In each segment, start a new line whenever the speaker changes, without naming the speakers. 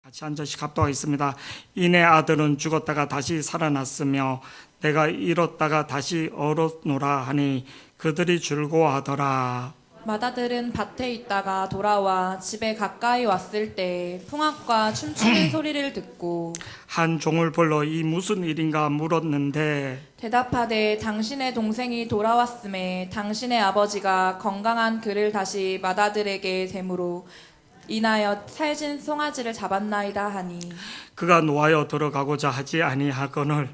같이 한 절씩 합독하겠습니다. 이내 아들은 죽었다가 다시 살아났으며 내가 잃었다가 다시 얻었노라 하니 그들이 즐거워하더라.
맏아들은 밭에 있다가 돌아와 집에 가까이 왔을 때 풍악과 춤추는 소리를 듣고
한 종을 불러 이 무슨 일인가 물었는데
대답하되 당신의 동생이 돌아왔음에 당신의 아버지가 건강한 그를 다시 맏아들에게 대므로 인하여 살진 송아지를 잡았나이다 하니
그가 노하여 들어가고자 하지 아니하거늘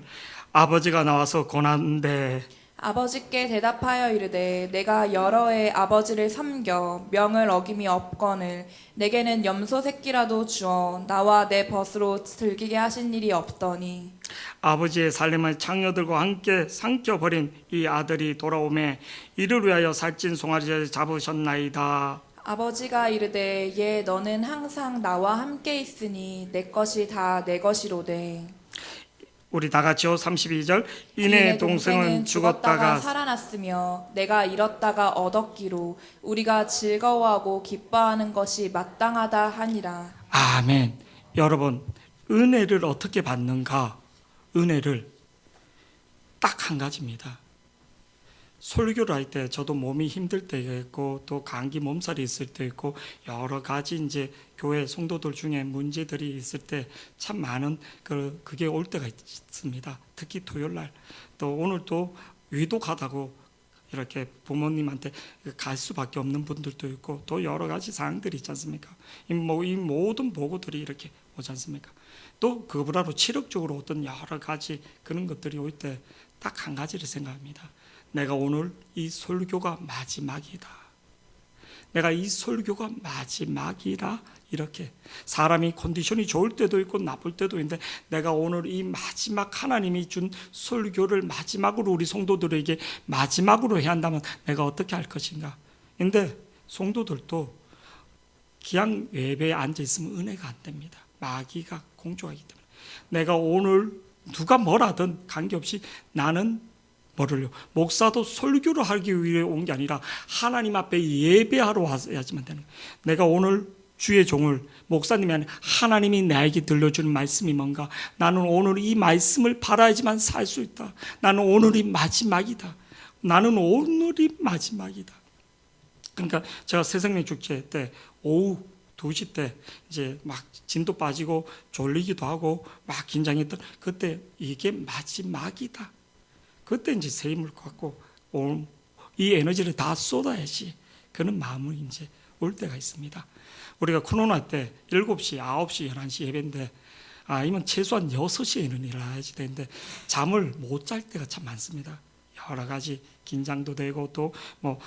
아버지가 나와서 권하는데
아버지께 대답하여 이르되 내가 여러 해 아버지를 섬겨 명을 어김이 없거늘 내게는 염소 새끼라도 주어 나와 내 벗으로 즐기게 하신 일이 없더니
아버지의 살림을 창녀들과 함께 삼켜버린 이 아들이 돌아오매 이를 위하여 살찐 송아지를 잡으셨나이다.
아버지가 이르되 예 너는 항상 나와 함께 있으니 내 것이 다 내 것이로되
우리 다 같이요. 32절 이내 동생은 죽었다가
살아났으며 내가 잃었다가 얻었기로 우리가 즐거워하고 기뻐하는 것이 마땅하다 하니라.
아멘. 여러분 은혜를 어떻게 받는가? 은혜를 딱 한 가지입니다. 설교를 할 때 저도 몸이 힘들 때가 있고 또 감기 몸살이 있을 때 있고 여러 가지 이제 교회 성도들 중에 문제들이 있을 때 참 많은 그게 올 때가 있습니다. 특히 토요일 날 또 오늘도 위독하다고 이렇게 부모님한테 갈 수밖에 없는 분들도 있고 또 여러 가지 사항들이 있지 않습니까? 이 모든 보고들이 이렇게 오지 않습니까? 또 그보다도 체력적으로 어떤 여러 가지 그런 것들이 올 때 딱 한 가지를 생각합니다. 내가 오늘 이 설교가 마지막이다. 내가 이 설교가 마지막이라 이렇게 사람이 컨디션이 좋을 때도 있고 나쁠 때도 있는데 내가 오늘 이 마지막 하나님이 준 설교를 마지막으로 우리 성도들에게 마지막으로 해야 한다면 내가 어떻게 할 것인가. 근데 성도들도 그냥 예배에 앉아있으면 은혜가 안 됩니다. 마귀가 공조하기 때문에 내가 오늘 누가 뭐라든 관계없이 나는 뭐를요? 목사도 설교를 하기 위해 온 게 아니라 하나님 앞에 예배하러 와야지만 되는 거예요. 내가 오늘 주의 종을 목사님이 아니라 하나님이 나에게 들려주는 말씀이 뭔가 나는 오늘 이 말씀을 바라야지만 살 수 있다. 나는 오늘이 마지막이다. 나는 오늘이 마지막이다. 그러니까 제가 새생명 축제 때 오후 2시 때 이제 막 진도 빠지고 졸리기도 하고 막 긴장했던 그때 이게 마지막이다. 그때 이제 새 힘을 갖고 이 에너지를 다 쏟아야지 그런 마음이 이제 올 때가 있습니다. 우리가 코로나 때 7시, 9시, 11시 예배인데 아니면 최소한 6시에는 일어나야지 되는데 잠을 못 잘 때가 참 많습니다. 여러 가지 긴장도 되고 또 뭐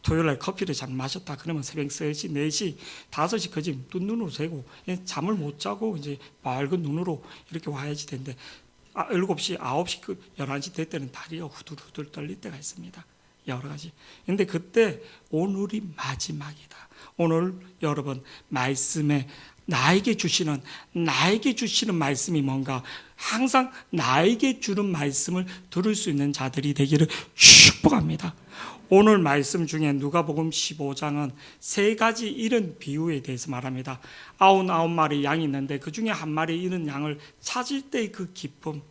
토요일날 커피를 잘 마셨다 그러면 새벽 3시, 4시, 5시 거지 눈으로 새고 잠을 못 자고 이제 맑은 눈으로 이렇게 와야지 되는데 7시, 9시, 11시 될 때는 다리가 후들후들 떨릴 때가 있습니다. 여러 가지. 근데 그때 오늘이 마지막이다. 오늘 여러분 말씀에 나에게 주시는 말씀이 뭔가 항상 나에게 주는 말씀을 들을 수 있는 자들이 되기를 축복합니다. 오늘 말씀 중에 누가복음 15장은 3가지 잃은 비유에 대해서 말합니다. 99마리 양이 있는데 그 중에 한 마리 잃은 양을 찾을 때의 그 기쁨,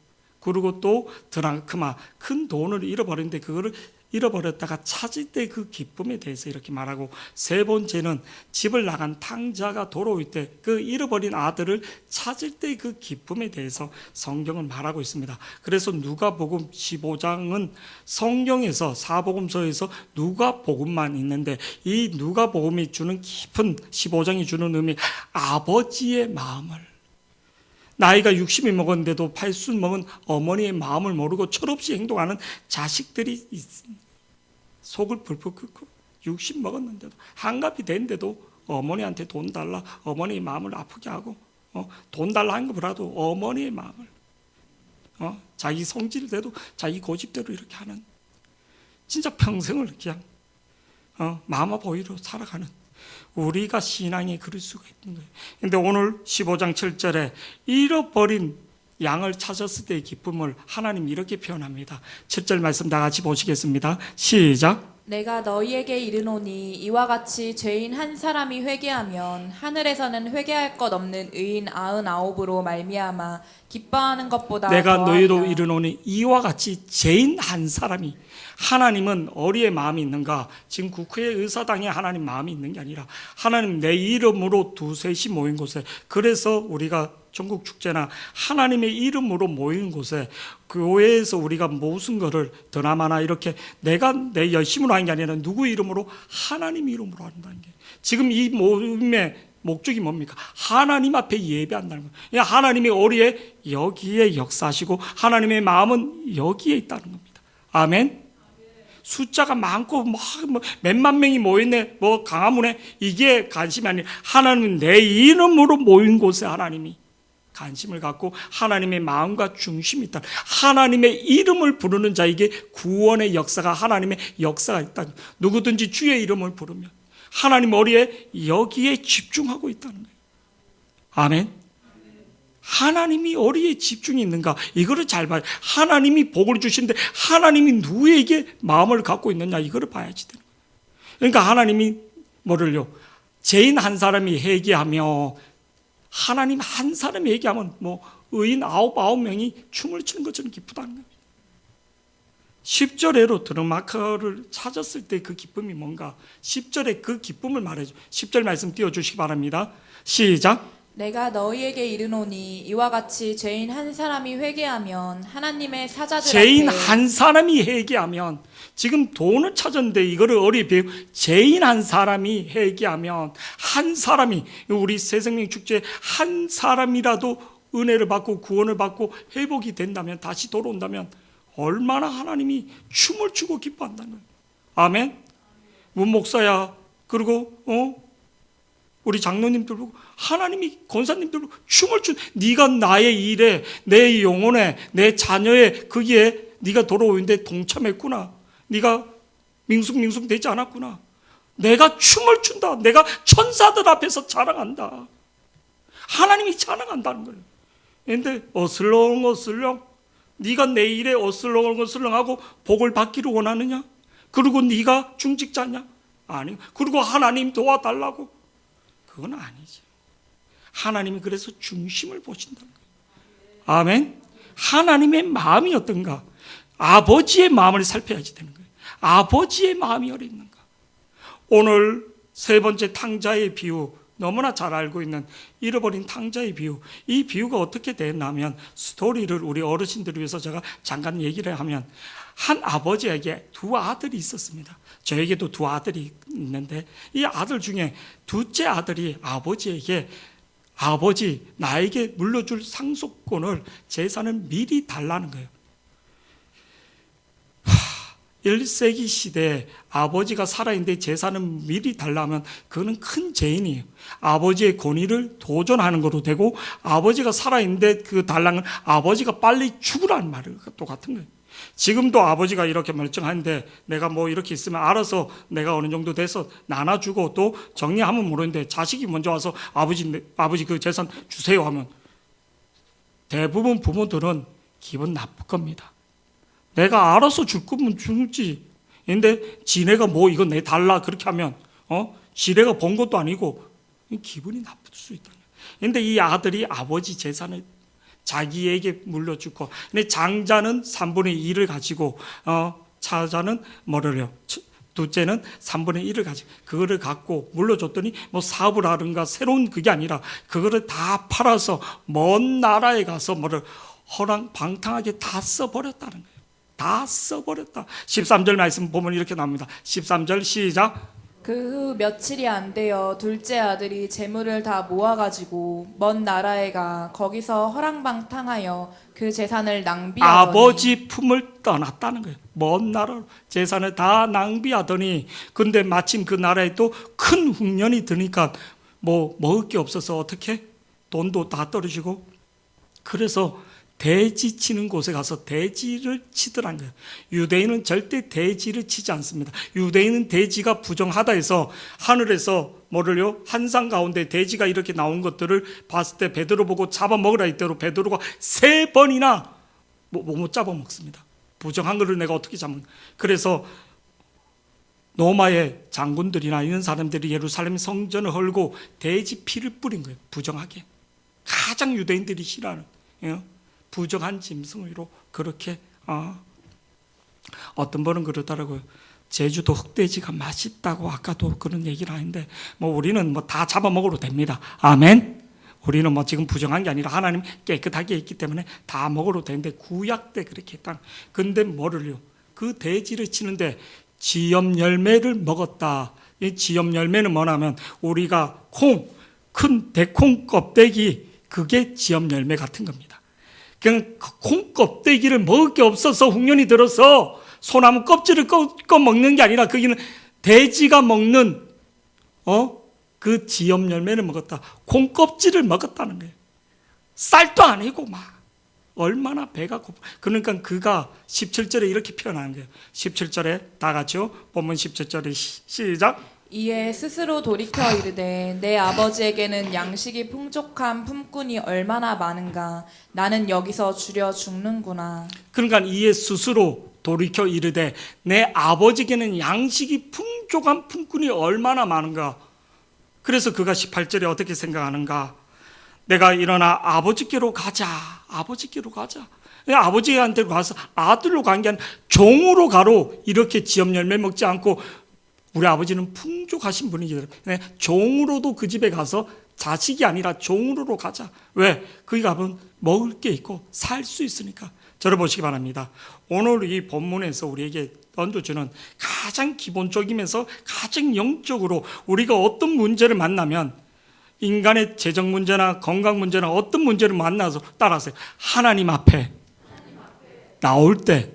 그리고 또 드라크마, 큰 돈을 잃어버렸는데 그거를 잃어버렸다가 찾을 때 그 기쁨에 대해서 이렇게 말하고, 3번째는 집을 나간 탕자가 돌아올 때 그 잃어버린 아들을 찾을 때 그 기쁨에 대해서 성경은 말하고 있습니다. 그래서 누가복음 15장은 성경에서 사복음서에서 누가복음만 있는데 이 누가복음이 주는 깊은 15장이 주는 의미, 아버지의 마음을, 나이가 60이 먹었는데도 80 먹은 어머니의 마음을 모르고 철없이 행동하는 자식들이 있습니다. 속을 불풀 끓고 60 먹었는데도 한갑이 됐는데도 어머니한테 돈 달라, 어머니의 마음을 아프게 하고 돈 달라 하는 것보다도 어머니의 마음을 자기 성질대로 자기 고집대로 이렇게 하는, 진짜 평생을 그냥 마마 보이로 살아가는 우리가 신앙이 그럴 수가 있는 거예요. 근데 오늘 15장 7절에 잃어버린 양을 찾았을 때의 기쁨을 하나님 이렇게 표현합니다. 7절 말씀 다 같이 보시겠습니다. 시작.
내가 너희에게 이르노니 이와 같이 죄인 한 사람이 회개하면 하늘에서는 회개할 것 없는 의인 99으로 말미암아 기뻐하는 것보다
내가
더하리라.
너희로 이르노니 이와 같이 죄인 한 사람이, 하나님은 어리의 마음이 있는가? 지금 국회 의사당에 하나님 마음이 있는 게 아니라 하나님 내 이름으로 두셋이 모인 곳에, 그래서 우리가 전국 축제나 하나님의 이름으로 모인 곳에 교회에서 우리가 무슨 거를 드나마나 이렇게 내가 내 열심으로 하는 게 아니라 누구 이름으로? 하나님 이름으로 한다는 게, 지금 이 모임의 목적이 뭡니까? 하나님 앞에 예배한다는 거예요. 하나님의 어리에 여기에 역사하시고 하나님의 마음은 여기에 있다는 겁니다. 아멘. 숫자가 많고 몇만 명이 모였네, 강화문에, 이게 관심이 아니라 하나님은 내 이름으로 모인 곳에 하나님이 관심을 갖고 하나님의 마음과 중심이 있다. 하나님의 이름을 부르는 자에게 구원의 역사가, 하나님의 역사가 있다. 누구든지 주의 이름을 부르면 하나님 어리에 여기에 집중하고 있다는 거예요. 아멘. 하나님이 어디에 집중이 있는가, 이거를 잘 봐야, 하나님이 복을 주시는데 하나님이 누구에게 마음을 갖고 있느냐, 이거를 봐야지 되는 거예요. 그러니까 하나님이 뭐를요? 죄인 한 사람이 회개하며, 하나님 한 사람이 회개하면 의인 99명이 춤을 추는 것처럼 기쁘다는 거예요. 10절에로 드르마크를 찾았을 때 그 기쁨이 뭔가, 10절에 그 기쁨을 말해줘. 10절 말씀 띄워주시기 바랍니다. 시작.
내가 너희에게 이르노니 이와 같이 죄인 한 사람이 회개하면 하나님의 사자들
죄인
앞에
한 사람이 회개하면, 지금 돈을 찾았는데 이거를 어리 배우, 죄인 한 사람이 회개하면, 한 사람이, 우리 새생명 축제 한 사람이라도 은혜를 받고 구원을 받고 회복이 된다면, 다시 돌아온다면 얼마나 하나님이 춤을 추고 기뻐한다는 거예요. 아멘. 문 목사야, 그리고 우리 장로님들 보고, 하나님이 권사님들 보고 춤을 춘, 네가 나의 일에, 내 영혼에, 내 자녀의 거기에 네가 돌아오는데 동참했구나. 네가 밍숭밍숭 되지 않았구나. 내가 춤을 춘다. 내가 천사들 앞에서 자랑한다. 하나님이 자랑한다는 거예요. 그런데 어슬렁어슬렁, 네가 내 일에 어슬렁어슬렁하고 복을 받기를 원하느냐? 그리고 네가 중직자냐? 아니. 그리고 하나님 도와달라고? 그건 아니지. 하나님이 그래서 중심을 보신다는 거예요. 아멘. 하나님의 마음이 어떤가? 아버지의 마음을 살펴야지 되는 거예요. 아버지의 마음이 어디 있는가? 오늘 세 번째 탕자의 비유, 너무나 잘 알고 있는 잃어버린 탕자의 비유. 이 비유가 어떻게 됐냐면, 스토리를 우리 어르신들을 위해서 제가 잠깐 얘기를 하면, 한 아버지에게 두 아들이 있었습니다. 저에게도 두 아들이 있는데, 이 아들 중에 둘째 아들이 아버지에게, 아버지, 나에게 물려줄 상속권을, 재산을 미리 달라는 거예요. 1세기 시대에 아버지가 살아있는데 재산을 미리 달라면 그거는 큰 죄인이에요. 아버지의 권위를 도전하는 것도 되고, 아버지가 살아있는데 그 달라는 아버지가 빨리 죽으라는 말이 똑같은 거예요. 지금도 아버지가 이렇게 멀쩡한데 내가 이렇게 있으면 알아서 내가 어느 정도 돼서 나눠주고 또 정리하면 모르는데, 자식이 먼저 와서 아버지 그 재산 주세요 하면 대부분 부모들은 기분 나쁠 겁니다. 내가 알아서 줄 거면 줄지. 근데 지네가 이거 내 달라 그렇게 하면 지네가 본 것도 아니고 기분이 나쁠 수 있다. 근데 이 아들이 아버지 재산을 자기에게 물려주고, 근데 장자는 3분의 2를 가지고 차자는 둘째는 3분의 1을 가지고 그거를 갖고 물려줬더니 사업을 하든가 새로운 그게 아니라 그거를 다 팔아서 먼 나라에 가서 허랑방탕하게 다 써버렸다는 거예요. 다 써버렸다. 13절 말씀 보면 이렇게 나옵니다. 13절 시작.
그 후 며칠이 안 되어 둘째 아들이 재물을 다 모아가지고 먼 나라에 가 거기서 허랑방탕하여 그 재산을 낭비하더니,
아버지 품을 떠났다는 거예요. 먼 나라로 재산을 다 낭비하더니, 근데 마침 그 나라에 또 큰 흉년이 드니까 먹을 게 없어서 어떻게? 돈도 다 떨어지고, 그래서 돼지 치는 곳에 가서 돼지를 치더란 거예요. 유대인은 절대 돼지를 치지 않습니다. 유대인은 돼지가 부정하다 해서 하늘에서 한상 가운데 돼지가 이렇게 나온 것들을 봤을 때 베드로 보고 잡아먹으라 이때로 베드로가 3번이나 못 잡아먹습니다. 부정한 것을 내가 어떻게 잡는. 그래서 로마의 장군들이나 이런 사람들이 예루살렘 성전을 헐고 돼지 피를 뿌린 거예요. 부정하게. 가장 유대인들이 싫어하는 부정한 짐승으로 그렇게 어떤 분은 그러더라고요. 제주도 흑돼지가 맛있다고 아까도 그런 얘기를 하는데 뭐 우리는 뭐 다 잡아먹어도 됩니다. 아멘. 우리는 뭐 지금 부정한 게 아니라 하나님 깨끗하게 있기 때문에 다 먹어도 되는데 구약 때 그렇게 했다. 근데 뭐를요? 그 돼지를 치는데 지엽 열매를 먹었다. 이 지엽 열매는 뭐냐면 우리가 큰 대콩 껍데기 그게 지엽 열매 같은 겁니다. 그냥 콩 껍데기를 먹을 게 없어서 흉년이 들어서 소나무 껍질을 꺾어 먹는 게 아니라 거기는 돼지가 먹는 그 지엽 열매를 먹었다. 콩 껍질을 먹었다는 거예요. 쌀도 아니고 막 얼마나 배가 고파. 그러니까 그가 17절에 이렇게 표현하는 거예요. 17절에 다 같이요. 본문 17절에 시작.
이에 스스로 돌이켜 이르되 내 아버지에게는 양식이 풍족한 품꾼이 얼마나 많은가. 나는 여기서 줄여 죽는구나.
그러니까 이에 스스로 돌이켜 이르되 내 아버지에게는 양식이 풍족한 품꾼이 얼마나 많은가. 그래서 그가 18절에 어떻게 생각하는가. 내가 일어나 아버지께로 가자. 아버지께로 가자. 아버지한테 가서 아들로 간 게 아니라 종으로 가로 이렇게 지엽 열매 먹지 않고 우리 아버지는 풍족하신 분이기 때문에 종으로도 그 집에 가서 자식이 아니라 종으로 가자. 왜? 거기 가면 먹을 게 있고 살 수 있으니까. 저를 보시기 바랍니다. 오늘 이 본문에서 우리에게 던져주는 가장 기본적이면서 가장 영적으로 우리가 어떤 문제를 만나면 인간의 재정 문제나 건강 문제나 어떤 문제를 만나서 따라서 하나님 앞에 나올 때,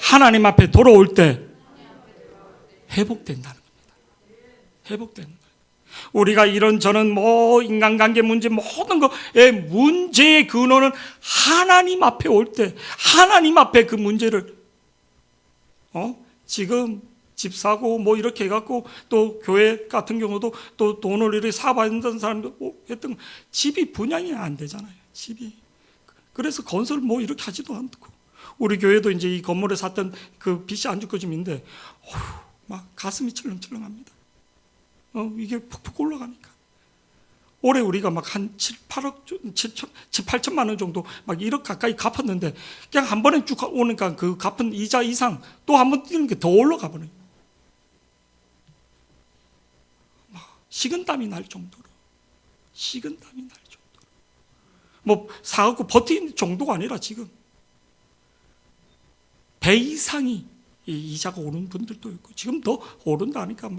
하나님 앞에 돌아올 때 회복된다는 겁니다. 회복된다. 우리가 이런저런 인간관계 문제 모든 거의 문제의 근원은 하나님 앞에 올 때, 하나님 앞에 그 문제를 지금 집 사고 이렇게 해갖고 또 교회 같은 경우도 또 돈을 이렇게 사받는 사람도 했던 거. 집이 분양이 안 되잖아요. 집이. 그래서 건설 이렇게 하지도 않고. 우리 교회도 이제 이 건물에 샀던 그 빚이 안 죽고 지금인데 막 가슴이 철렁철렁합니다. 이게 푹푹 올라가니까. 올해 우리가 막 한 8천만 원 정도 막 1억 가까이 갚았는데 그냥 한 번에 쭉 오니까 그 갚은 이자 이상 또 한 번 뛰는 게 더 올라가 버려요. 식은땀이 날 정도로. 식은땀이 날 정도로. 사갖고 버티는 정도가 아니라 지금 배 이상이 이자가 오른 분들도 있고 지금 더 오른다니까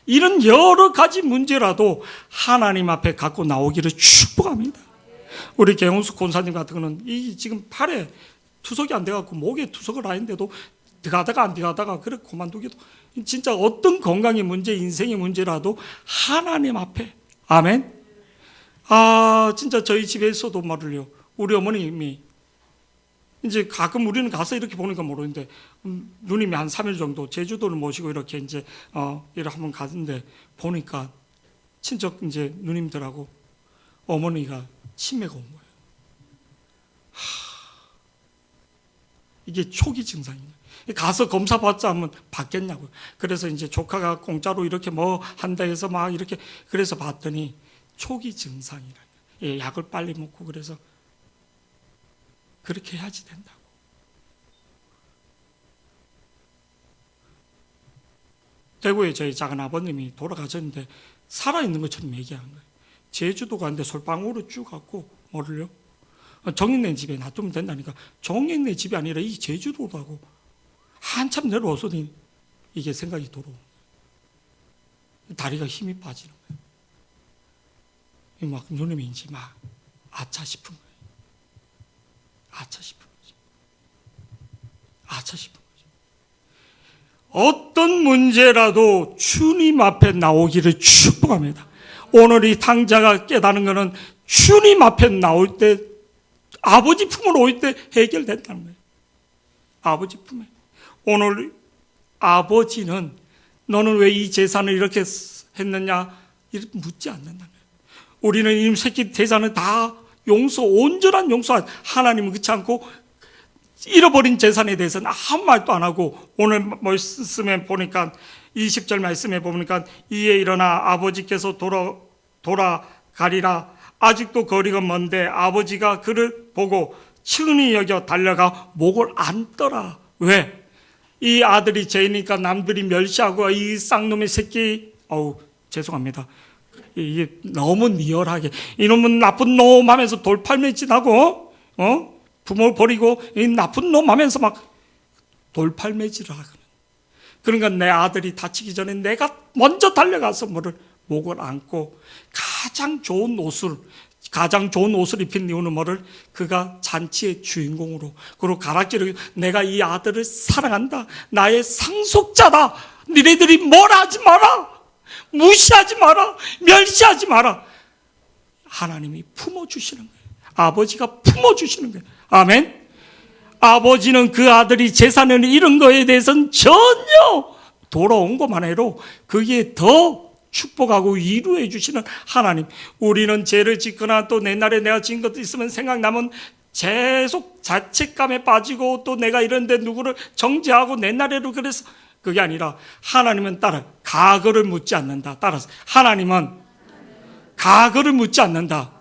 이런 여러 가지 문제라도 하나님 앞에 갖고 나오기를 축복합니다. 우리 개홍수 권사님 같은 거는 이 지금 팔에 투석이 안 돼갖고 목에 투석을 하는데도 들어가다가 안 들어가다가 그래 그만두기도 진짜 어떤 건강의 문제, 인생의 문제라도 하나님 앞에 아멘. 진짜 저희 집에서도 말을요. 우리 어머님이 이제 가끔 우리는 가서 이렇게 보니까 모르는데 누님이 한 3일 정도 제주도를 모시고 이렇게 이제 이렇게 한번 갔는데 보니까 친척 이제 누님들하고 어머니가 치매가 온 거예요. 이게 초기 증상이에요. 가서 검사 받자 하면 받겠냐고요. 그래서 이제 조카가 공짜로 이렇게 한다 해서 막 이렇게 그래서 봤더니 초기 증상이라. 약을 빨리 먹고 그래서 그렇게 해야지 된다고. 대구에 저희 작은 아버님이 돌아가셨는데 살아있는 것처럼 얘기하는 거예요. 제주도 가는데 솔방울을 쭉 갖고 뭐를요? 정인네 집에 놔두면 된다니까. 정인네 집이 아니라 이 제주도라고. 한참 내려와서는 이게 생각이 들어오는 거예요. 다리가 힘이 빠지는 거예요. 막 누님이 이제 막 아차 싶은 거예요. 아차 싶은 거죠. 아차 싶은 거죠. 어떤 문제라도 주님 앞에 나오기를 축복합니다. 오늘 이 탕자가 깨닫는 것은 주님 앞에 나올 때 아버지 품으로 올 때 해결된다는 거예요. 아버지 품에. 오늘 아버지는 너는 왜 이 재산을 이렇게 했느냐 이렇게 묻지 않는다는 거예요. 우리는 이 새끼 재산을 다 온전한 용서한 하나님은 그렇지 않고 잃어버린 재산에 대해서는 아무 말도 안 하고 오늘 말씀에 보니까 20절 말씀에 보니까 이에 일어나 아버지께서 돌아가리라. 아직도 거리가 먼데 아버지가 그를 보고 친히 여겨 달려가 목을 안더라. 왜? 이 아들이 죄니까 남들이 멸시하고 이 쌍놈의 새끼, 죄송합니다. 이게 너무 리얼하게 이놈은 나쁜 놈 하면서 돌팔매질하고 부모 버리고 이 나쁜 놈 하면서 막 돌팔매질을 하거든. 그러니까 내 아들이 다치기 전에 내가 먼저 달려가서 목을 안고 가장 좋은 옷을 입힌 이유는 뭐를? 그가 잔치의 주인공으로, 그리고 가락지를, 내가 이 아들을 사랑한다, 나의 상속자다, 니네들이 뭐라 하지 마라, 무시하지 마라, 멸시하지 마라. 하나님이 품어주시는 거예요. 아버지가 품어주시는 거예요. 아멘. 아버지는 그 아들이 재산을 잃은 거에 대해서는 전혀 돌아온 것만 해도 그게 더 축복하고 위로해 주시는 하나님. 우리는 죄를 짓거나 또 옛날에 내가 지은 것도 있으면 생각나면 계속 자책감에 빠지고 또 내가 이런데 누구를 정죄하고 옛날에도 그래서, 그게 아니라 하나님은 과거를 묻지 않는다. 따라서 하나님은 과거를 묻지 않는다.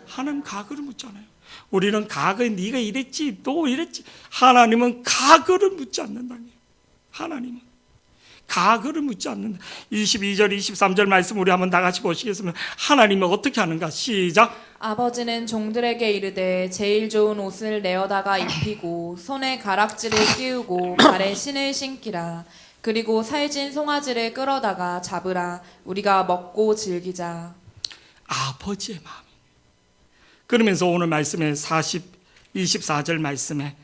하나님 과거를 묻지 않아요. 우리는 과거에 네가 이랬지 또 이랬지. 하나님은 과거를 묻지 않는다. 하나님은 과거를 묻지 않는다. 22절 23절 말씀 우리 한번 다 같이 보시겠습니다. 하나님은 어떻게 하는가? 시작.
아버지는 종들에게 이르되 제일 좋은 옷을 내어다가 입히고 손에 가락지를 끼우고 발에 신을 신기라. 그리고 살진 송아지를 끌어다가 잡으라. 우리가 먹고 즐기자.
아버지의 마음이. 그러면서 오늘 말씀에 24절 말씀에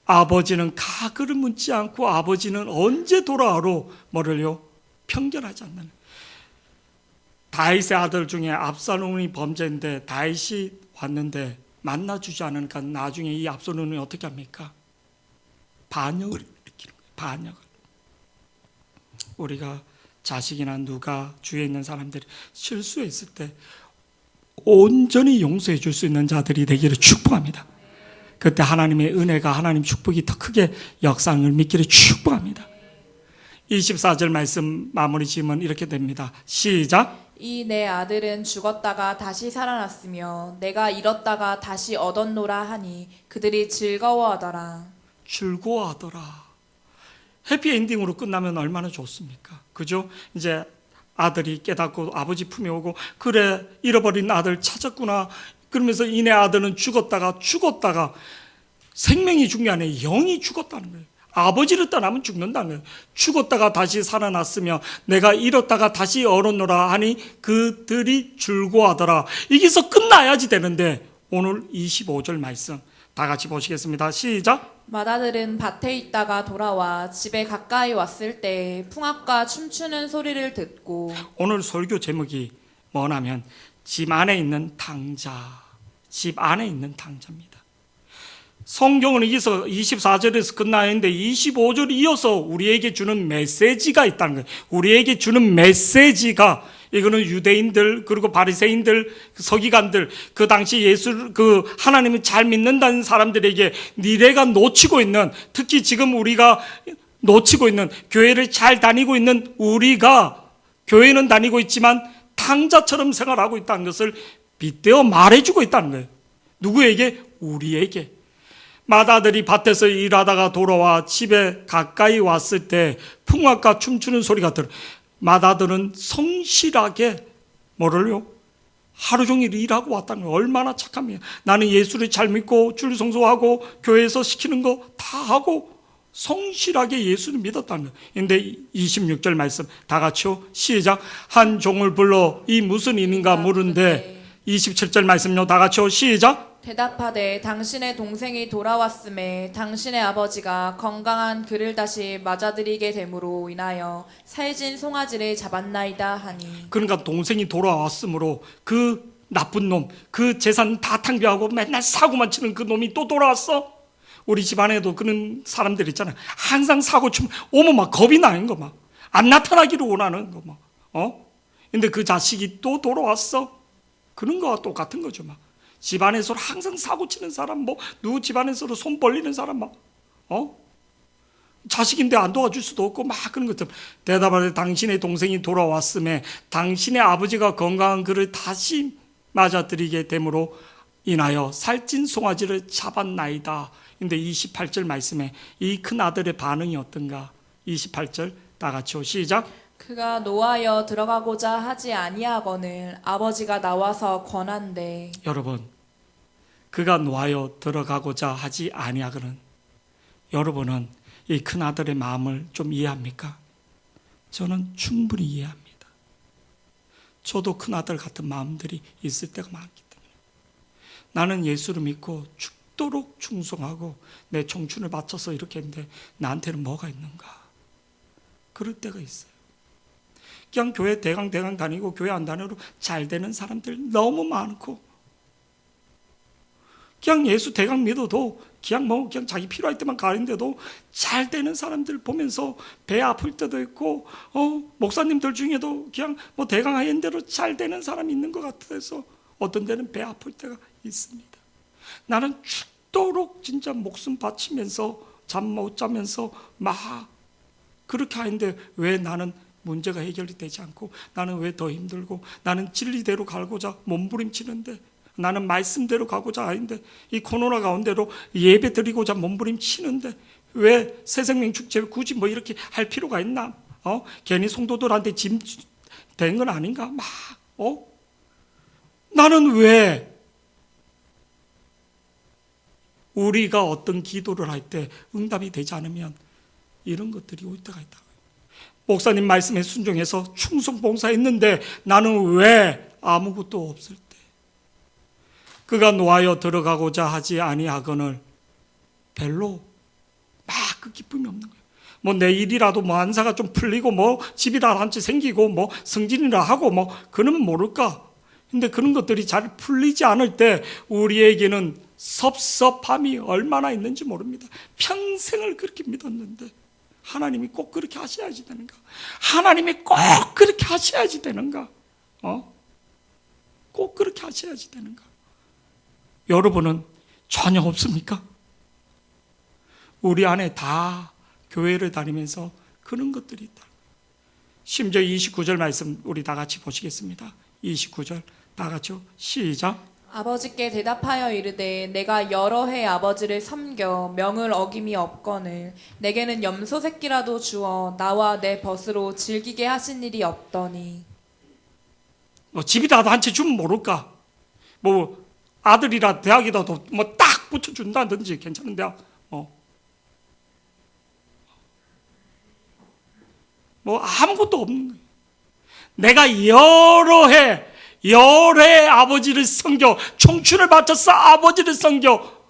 아버지는 과거를 묻지 않고 아버지는 언제 돌아오로 뭐를요? 편견하지 않는. 다윗의 아들 중에 압살롬이 범죄인데 다윗이 왔는데 만나주지 않으니까 나중에 이 압살롬이 어떻게 합니까? 반역을 일으키는 거예요. 반역을. 우리가 자식이나 누가 주위에 있는 사람들이 실수했을 때 온전히 용서해 줄 수 있는 자들이 되기를 축복합니다. 그때 하나님의 은혜가, 하나님 축복이 더 크게 역사를 믿기를 축복합니다. 24절 말씀 마무리 지으면 이렇게 됩니다. 시작.
이 내 아들은 죽었다가 다시 살아났으며 내가 잃었다가 다시 얻었노라 하니 그들이 즐거워하더라.
즐거워하더라. 해피엔딩으로 끝나면 얼마나 좋습니까? 그죠? 이제 아들이 깨닫고 아버지 품에 오고, 그래 잃어버린 아들 찾았구나. 그러면서 이내 아들은 죽었다가 생명이 중요한 게 영이 죽었다는 거예요. 아버지를 떠나면 죽는다는 거예요. 죽었다가 다시 살아났으며 내가 잃었다가 다시 얻었노라 하니 그들이 즐거워하더라. 이게서 끝나야지 되는데 오늘 25절 말씀 다 같이 보시겠습니다. 시작.
맏아들은 밭에 있다가 돌아와 집에 가까이 왔을 때 풍악과 춤추는 소리를 듣고.
오늘 설교 제목이 뭐냐면 집 안에 있는 탕자. 집 안에 있는 탕자입니다. 성경은 여기서 24절에서 끝나는데 25절 이어서 우리에게 주는 메시지가 있다는 거예요. 우리에게 주는 메시지가, 이거는 유대인들 그리고 바리새인들 서기관들 그 당시 하나님을 잘 믿는다는 사람들에게 니네가 놓치고 있는, 특히 지금 우리가 놓치고 있는, 교회를 잘 다니고 있는 우리가 교회는 다니고 있지만 탕자처럼 생활하고 있다는 것을 빗대어 말해주고 있다는 거예요. 누구에게? 우리에게. 맏아들이 밭에서 일하다가 돌아와 집에 가까이 왔을 때 풍악과 춤추는 소리가 들어. 맏아들은 성실하게 뭐를요? 하루 종일 일하고 왔다는 거예요. 얼마나 착합니까? 나는 예수를 잘 믿고 줄 성소하고 교회에서 시키는 거 다 하고 성실하게 예수를 믿었다는 거예요. 그런데 26절 말씀 다 같이요. 시작. 한 종을 불러 이 무슨 일인가 물은데 27절 말씀요. 다 같이요. 시작.
대답하되 당신의 동생이 돌아왔음에 당신의 아버지가 건강한 그를 다시 맞아들이게 됨으로 인하여 살진 송아지를 잡았나이다 하니.
그러니까 동생이 돌아왔으므로 그 나쁜 놈, 그 재산 다 탕비하고 맨날 사고만 치는 그 놈이 또 돌아왔어. 우리 집안에도 그런 사람들 있잖아요. 항상 사고 치면 오면 막 겁이 나는 거 막. 안 나타나기를 원하는 거 막. 근데 그 자식이 또 돌아왔어. 그런 거와 똑같은 거죠 막. 집안에서 항상 사고 치는 사람, 누구 집안에서 손 벌리는 사람 자식인데 안 도와줄 수도 없고 막 그런 것들. 대답하되 당신의 동생이 돌아왔음에 당신의 아버지가 건강한 그를 다시 맞아들이게 됨으로 인하여 살찐 송아지를 잡았나이다. 근데 28절 말씀에 이 큰 아들의 반응이 어떤가? 28절 다 같이요. 시작.
그가 노하여 들어가고자 하지 아니하거늘 아버지가 나와서 권한대.
여러분, 그가 노하여 들어가고자 하지 아니하거든. 여러분은 이 큰 아들의 마음을 좀 이해합니까? 저는 충분히 이해합니다. 저도 큰 아들 같은 마음들이 있을 때가 많기 때문에 나는 예수를 믿고 죽도록 충성하고 내 청춘을 바쳐서 이렇게 했는데 나한테는 뭐가 있는가? 그럴 때가 있어요. 그냥 교회 대강 다니고 교회 안 다니고 잘 되는 사람들 너무 많고 그냥 예수 대강 믿어도 그냥 자기 필요할 때만 가는데도 잘 되는 사람들 보면서 배 아플 때도 있고 목사님들 중에도 그냥 대강 하는 대로 잘 되는 사람이 있는 것 같아서 어떤 데는 배 아플 때가 있습니다. 나는 죽도록 진짜 목숨 바치면서 잠 못 자면서 막 그렇게 하는데 왜 나는 문제가 해결이 되지 않고 나는 왜 더 힘들고 나는 진리대로 가고자 몸부림치는데 나는 말씀대로 가고자 하는데 이 코로나 가운데로 예배 드리고자 몸부림치는데 왜 새생명 축제를 굳이 이렇게 할 필요가 있나? 괜히 성도들한테 짐 된 건 아닌가? 나는 왜 우리가 어떤 기도를 할 때 응답이 되지 않으면 이런 것들이 올 때가 있다. 목사님 말씀에 순종해서 충성 봉사했는데 나는 왜 아무것도 없을 때 그가 노하여 들어가고자 하지 아니하거늘 별로 막 그 기쁨이 없는 거예요. 내 일이라도 안사가 좀 풀리고 집이라 한 채 생기고 승진이라 하고 그러면 모를까. 근데 그런 것들이 잘 풀리지 않을 때 우리에게는 섭섭함이 얼마나 있는지 모릅니다. 평생을 그렇게 믿었는데 하나님이 꼭 그렇게 하셔야지 되는가? 하나님이 꼭 그렇게 하셔야지 되는가? 꼭 그렇게 하셔야지 되는가? 여러분은 전혀 없습니까? 우리 안에 다 교회를 다니면서 그런 것들이 있다. 심지어 29절 말씀 우리 다 같이 보시겠습니다. 29절 다 같이요. 시작.
아버지께 대답하여 이르되 내가 여러 해 아버지를 섬겨 명을 어김이 없거늘 내게는 염소 새끼라도 주어 나와 내 벗으로 즐기게 하신 일이 없더니.
집이라도 한 채 주면 모를까? 아들이라 대학이라도 딱 붙여준다든지 괜찮은 대학. 아무것도 없는 거예요. 내가 여러 해 아버지를 섬겨 청춘을 바쳐서 아버지를 섬겨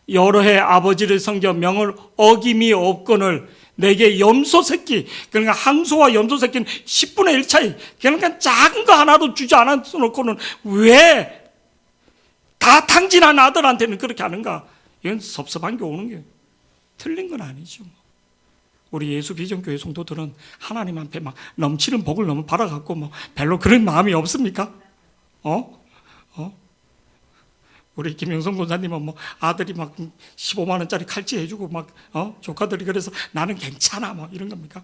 여러 해 아버지를 섬겨 명을 어김이 없거늘 내게 염소 새끼, 그러니까 항소와 염소 새끼는 10분의 1 차이. 그러니까 작은 거 하나도 주지 않았놓고는 왜 다 탕진한 아들한테는 그렇게 하는가? 이건 섭섭한 게 오는 게 틀린 건 아니죠. 우리 예수 비전교회 성도들은 하나님 앞에 넘치는 복을 너무 받아갖고 별로 그런 마음이 없습니까? 우리 김영선 권사님은 아들이 15만 원짜리 칼찌 해주고 조카들이 그래서 나는 괜찮아 이런 겁니까?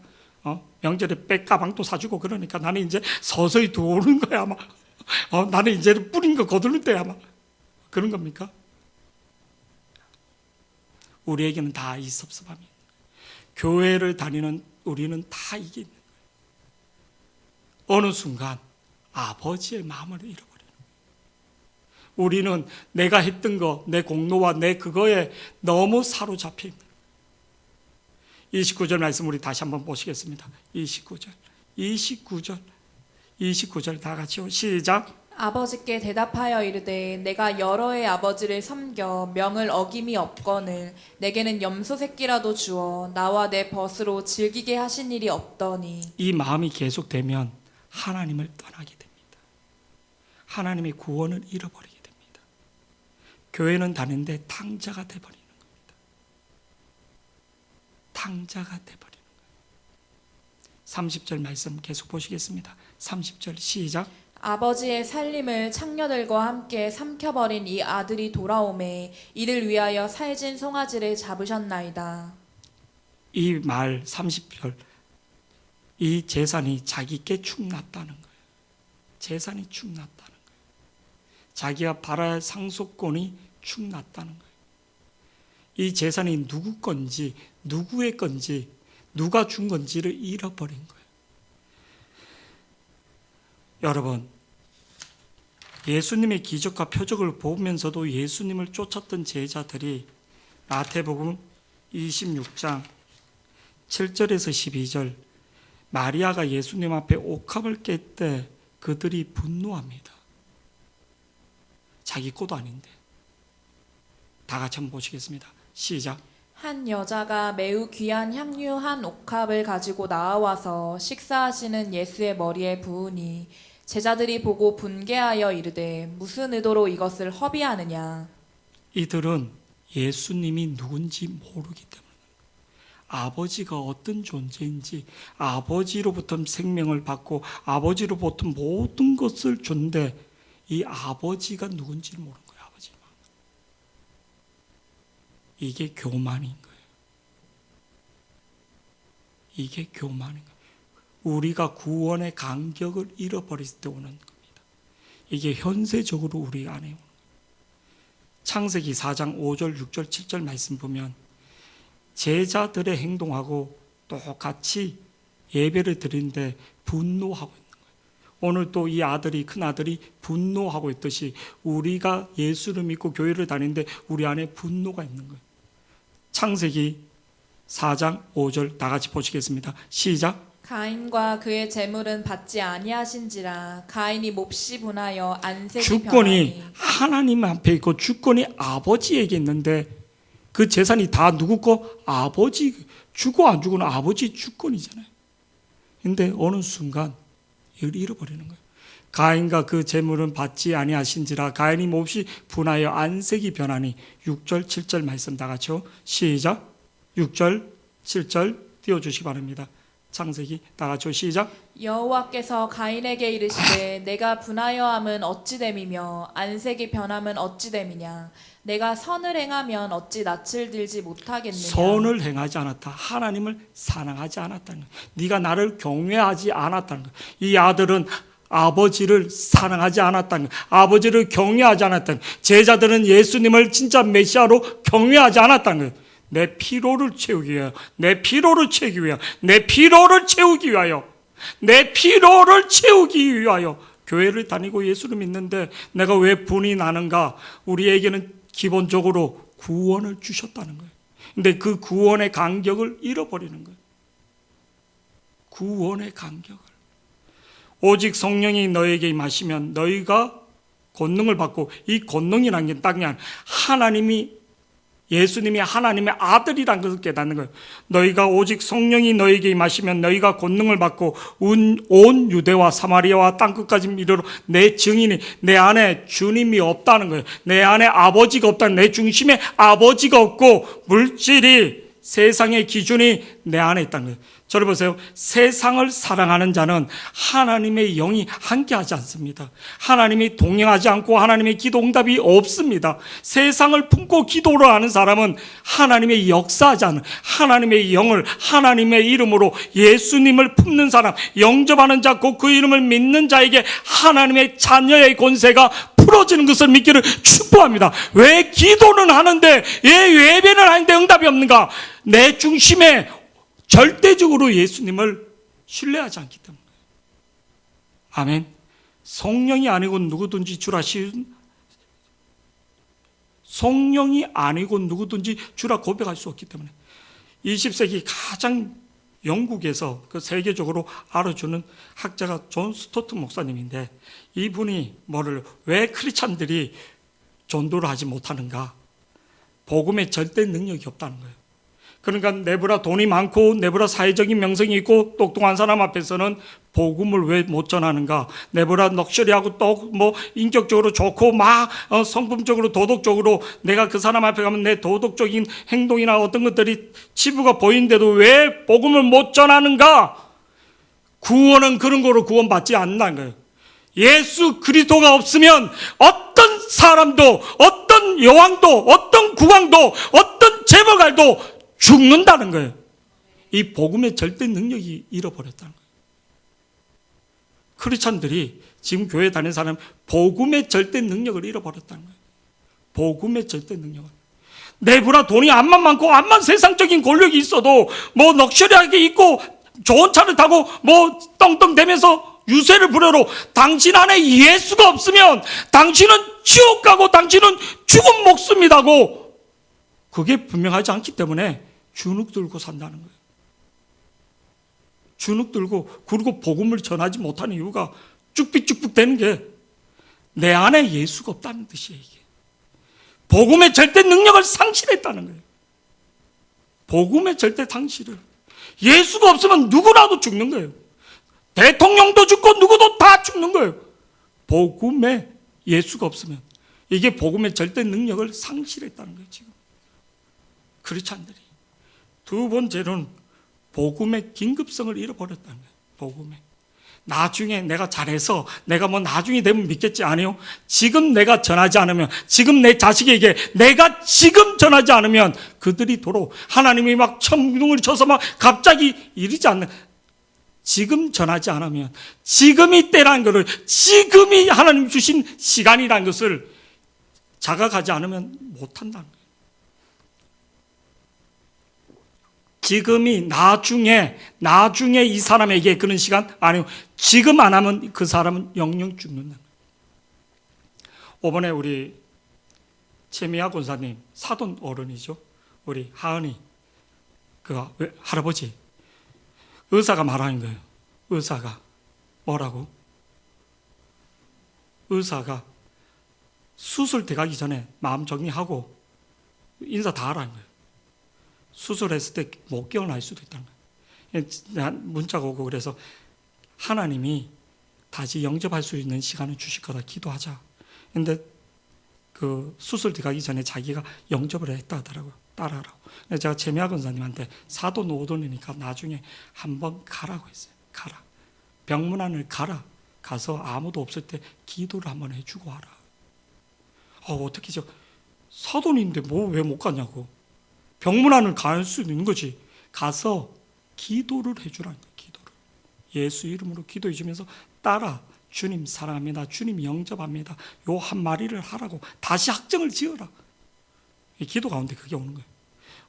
명절에 백가방도 사주고 그러니까 나는 이제 서서히 들어오는 거야 나는 이제 뿌린 거 거두는 때야 그런 겁니까? 우리에게는 다 이 섭섭함이 있는 거예요. 교회를 다니는 우리는 다 이게 있는 거예요. 어느 순간 아버지의 마음을 잃어버려요. 우리는 내가 했던 거, 내 공로와 내 그거에 너무 사로잡혀 있는 거예요. 29절 말씀 우리 다시 한번 보시겠습니다. 29절 다 같이요. 시작.
아버지께 대답하여 이르되 내가 여러 해 아버지를 섬겨 명을 어김이 없거늘 내게는 염소 새끼라도 주어 나와 내 벗으로 즐기게 하신 일이 없더니. 이
마음이 계속되면 하나님을 떠나게 됩니다. 하나님의 구원을 잃어버리게 됩니다. 교회는 다니는데 탕자가 돼버리는 겁니다. 탕자가 돼버리는 거예요. 30절 말씀 계속 보시겠습니다. 30절 시작.
아버지의 살림을 창녀들과 함께 삼켜버린 이 아들이 돌아오매 이를 위하여 살진 송아지를 잡으셨나이다.
이 말 30절, 이 재산이 자기께 축났다는 거예요. 재산이 축났다는 거예요. 자기가 받아야 할 상속권이 축났다는 거예요. 이 재산이 누구 건지, 누구의 건지, 누가 준 건지를 잃어버린 거예요. 여러분, 예수님의 기적과 표적을 보면서도 예수님을 쫓았던 제자들이 마태복음 26장 7절에서 12절, 마리아가 예수님 앞에 옥합을 깰 때 그들이 분노합니다. 자기 것도 아닌데. 다 같이 한번 보시겠습니다. 시작.
한 여자가 매우 귀한 향유 한 옥합을 가지고 나와서 식사하시는 예수의 머리에 부으니 제자들이 보고 분개하여 이르되 무슨 의도로 이것을 허비하느냐.
이들은 예수님이 누군지 모르기 때문에, 아버지가 어떤 존재인지, 아버지로부터 생명을 받고 아버지로부터 모든 것을 줬는데 이 아버지가 누군지 모르는 거예요. 아버지만. 이게 교만인 거예요. 이게 교만인 거예요. 우리가 구원의 간격을 잃어버렸을 때 오는 겁니다. 이게 현세적으로 우리 안에 오는 거예요. 창세기 4장 5절, 6절, 7절 말씀 보면 제자들의 행동하고 똑같이 예배를 드리는데 분노하고 있는 거예요. 오늘 또 이 아들이, 큰 아들이 분노하고 있듯이 우리가 예수를 믿고 교회를 다니는데 우리 안에 분노가 있는 거예요. 창세기 4장 5절 다 같이 보시겠습니다. 시작.
가인과 그의 재물은 받지 아니하신지라 가인이 몹시 분하여 안색이
주권이
변하니.
하나님 앞에 있고 주권이 아버지에게 있는데 그 재산이 다 누구 거? 아버지. 주고 안 주고는 아버지 주권이잖아요. 근데 어느 순간 이걸 잃어버리는 거예요. 가인과 그 재물은 받지 아니하신지라 가인이 몹시 분하여 안색이 변하니. 6절 7절 말씀 다 같이요. 시작. 6절 7절 띄워주시기 바랍니다. 창세기 다 같이요. 시작.
여호와께서 가인에게 이르시되 내가 분하여함은 어찌 됨이며 안색이 변함은 어찌 됨이냐. 내가 선을 행하면 어찌 낯을 들지 못하겠느냐.
선을 행하지 않았다. 하나님을 사랑하지 않았다는 거예요. 네가 나를 경외하지 않았다는 거예요. 이 아들은 아버지를 사랑하지 않았다는 거예요. 아버지를 경외하지 않았다는 거예요. 제자들은 예수님을 진짜 메시아로 경외하지 않았다는 거예요. 내 피로를 채우기 위하여, 내 피로를 채우기 위하여, 내 피로를 채우기 위하여, 내 피로를 채우기 위하여 교회를 다니고 예수를 믿는데 내가 왜 분이 나는가? 우리에게는 기본적으로 구원을 주셨다는 거예요. 근데 그 구원의 간격을 잃어버리는 거예요. 구원의 간격을. 오직 성령이 너에게 임하시면 너희가 권능을 받고, 이 권능이라는 게 딱 그냥 예수님이 하나님의 아들이라는 것을 깨닫는 거예요. 너희가 오직 성령이 너에게 임하시면 너희가 권능을 받고 온 유대와 사마리아와 땅끝까지 이르러 내 증인이. 내 안에 주님이 없다는 거예요. 내 안에 아버지가 없다는, 내 중심에 아버지가 없고 물질이, 세상의 기준이 내 안에 있다는 거예요. 저를 보세요. 세상을 사랑하는 자는 하나님의 영이 함께하지 않습니다. 하나님이 동행하지 않고 하나님의 기도 응답이 없습니다. 세상을 품고 기도를 하는 사람은 하나님의 역사하지 않는, 하나님의 영을 하나님의 이름으로 예수님을 품는 사람, 영접하는 자, 곧 그 이름을 믿는 자에게 하나님의 자녀의 권세가 풀어지는 것을 믿기를 축복합니다. 왜 기도는 하는데, 왜 예배는 하는데 응답이 없는가? 내 중심에 절대적으로 예수님을 신뢰하지 않기 때문에. 아멘. 성령이 아니고 누구든지 주라 성령이 아니고 누구든지 주라 고백할 수 없기 때문에. 20세기 가장 영국에서 그 세계적으로 알아주는 학자가 존 스토트 목사님인데, 이분이 왜 크리스찬들이 전도를 하지 못하는가? 복음에 절대 능력이 없다는 거예요. 그러니까 내보다 돈이 많고 내보다 사회적인 명성이 있고 똑똑한 사람 앞에서는 복음을 왜 못 전하는가? 내보다 럭셔리하고 또 인격적으로 좋고 성품적으로 도덕적으로 내가 그 사람 앞에 가면 내 도덕적인 행동이나 어떤 것들이 치부가 보이는데도 왜 복음을 못 전하는가? 구원은 그런 거로 구원받지 않는다는 거예요. 예수 그리스도가 없으면 어떤 사람도, 어떤 여왕도, 어떤 국왕도, 어떤 재벌가도 죽는다는 거예요. 이 복음의 절대 능력이 잃어버렸다는 거예요. 크리스찬들이 지금 교회 다니는 사람 복음의 절대 능력을 잃어버렸다는 거예요. 복음의 절대 능력을. 내부라 돈이 암만 많고 암만 세상적인 권력이 있어도 뭐 럭셔리하게 있고 좋은 차를 타고 뭐 떵떵대면서 유세를 부려도 당신 안에 예수가 없으면 당신은 지옥 가고 당신은 죽은 목숨이라고, 그게 분명하지 않기 때문에 주눅 들고 산다는 거예요. 주눅 들고, 그리고 복음을 전하지 못하는 이유가 쭉빅쭉빅 되는 게 내 안에 예수가 없다는 뜻이에요. 이게 복음의 절대 능력을 상실했다는 거예요. 복음의 절대 상실을. 예수가 없으면 누구라도 죽는 거예요. 대통령도 죽고 누구도 다 죽는 거예요. 복음에 예수가 없으면. 이게 복음의 절대 능력을 상실했다는 거예요. 지금 크리스찬들이. 두 번째로는 복음의 긴급성을 잃어버렸다는 거예요. 복음에. 나중에 내가 잘해서 내가 뭐 나중에 되면 믿겠지. 아니요. 지금 내가 전하지 않으면, 지금 내 자식에게 내가 지금 전하지 않으면 그들이 도로 하나님이 막 천둥을 쳐서 막 갑자기 이르지 않는, 지금 전하지 않으면, 지금이 때라는 것을, 지금이 하나님 주신 시간이라는 것을 자각하지 않으면 못한다는 거예요. 지금이 나중에 이 사람에게 그런 시간? 아니요. 지금 안 하면 그 사람은 영영 죽는다. 이번에 우리 최미아 권사님, 사돈 어른이죠. 우리 하은이, 그 할아버지. 의사가 말하는 거예요. 의사가 뭐라고? 의사가 수술 들어가기 전에 마음 정리하고 인사 다 하라는 거예요. 수술했을 때 못 깨어날 수도 있다는 거예요. 문자가 오고 그래서 하나님이 다시 영접할 수 있는 시간을 주실 거다. 기도하자. 근데 그 수술 들어가기 전에 자기가 영접을 했다 하더라고요. 따라하라고. 제가 최미아 권사님한테 사돈 오돈이니까 나중에 한번 가라고 했어요. 가라. 병문안을 가라. 가서 아무도 없을 때 기도를 한번 해주고 와라. 어떻게 사돈인데 뭐 왜 못 가냐고. 병문안을 갈 수 있는 거지. 가서 기도를 해주라는 거예요. 기도를. 예수 이름으로 기도해 주면서 따라 주님 사랑합니다. 주님 영접합니다. 요 한 마리를 하라고 다시 학정을 지어라. 이 기도 가운데 그게 오는 거예요.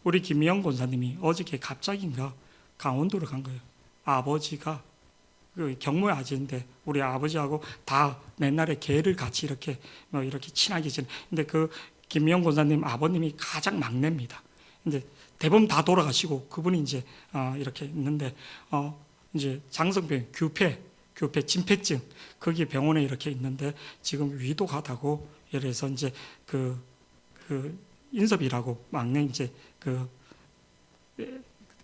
우리 김미영 권사님이 어저께 갑자기인가 강원도로 간 거예요. 아버지가 그 경무의 아재인데 우리 아버지하고 다 옛날에 개를 같이 이렇게 친하게 지내. 근데 그 김미영 권사님 아버님이 가장 막내입니다. 이제 대부분 다 돌아가시고 그분이 이제 이렇게 있는데 이제 장성병 규폐 진폐증 거기 병원에 이렇게 있는데 지금 위도 가다고 이래서 이제 그 인섭이라고 막내 이제 그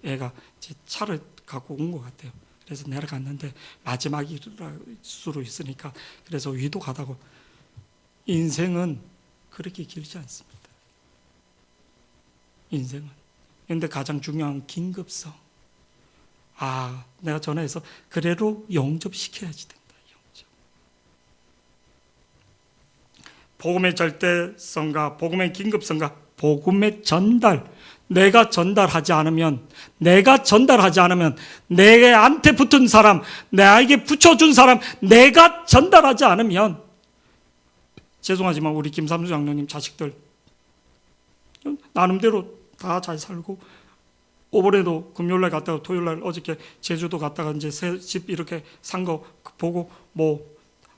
애가 이제 차를 갖고 온 것 같아요. 그래서 내려갔는데 마지막일 수로 있으니까 그래서 위도 가다고. 인생은 그렇게 길지 않습니다. 인생은. 그런데 가장 중요한 긴급성. 내가 전화해서 그래로 영접시켜야지 된다. 영접. 복음의 절대성과 복음의 긴급성과 복음의 전달. 내가 전달하지 않으면 내한테 붙은 사람, 나에게 붙여준 사람, 내가 전달하지 않으면, 죄송하지만 우리 김삼수 장로님 자식들 나름대로 다 잘 살고, 오번에도 금요일날 갔다가 토요일날 어저께 제주도 갔다가 이제 새 집 이렇게 산 거 보고 뭐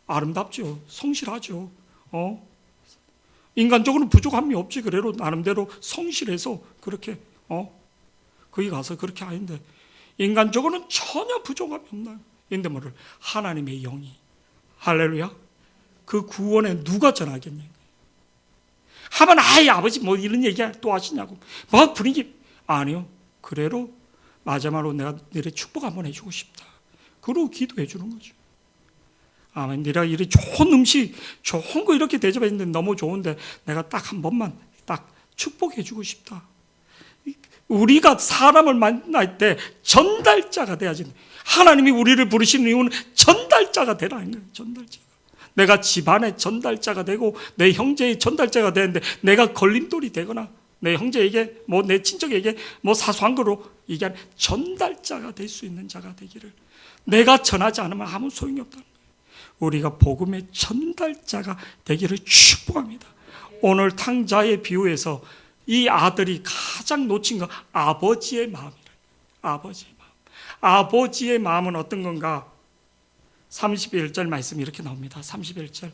아름답죠. 성실하죠. 인간적으로 부족함이 없지. 그래도 나름대로 성실해서 그렇게 거기 가서 그렇게 하는데 인간적으로는 전혀 부족함이 없나요? 근데 뭐를 하나님의 영이, 할렐루야, 그 구원에 누가 전하겠냐고 하면 아버지 뭐 이런 얘기 또 하시냐고 막 분위기. 아니요. 그래로 마지막으로 내가 너희 축복 한번 해주고 싶다. 그러고 기도해 주는 거죠. 아멘. 네가 이리 좋은 음식, 좋은 거 이렇게 대접했는데 너무 좋은데 내가 딱 한 번만 딱 축복해 주고 싶다. 우리가 사람을 만날 때 전달자가 돼야지. 하나님이 우리를 부르시는 이유는 전달자가 되라는 거예요. 전달자가. 내가 집안의 전달자가 되고 내 형제의 전달자가 되는데 내가 걸림돌이 되거나 내 형제에게 내 친척에게 사소한 거로 이게 아니라 전달자가 될 수 있는 자가 되기를, 내가 전하지 않으면 아무 소용이 없다는 거예요. 우리가 복음의 전달자가 되기를 축복합니다. 오늘 탕자의 비유에서 이 아들이 가장 놓친 거 아버지의 마음이라. 아버지의 마음. 아버지의 마음은 어떤 건가? 31절 말씀 이렇게 나옵니다. 31절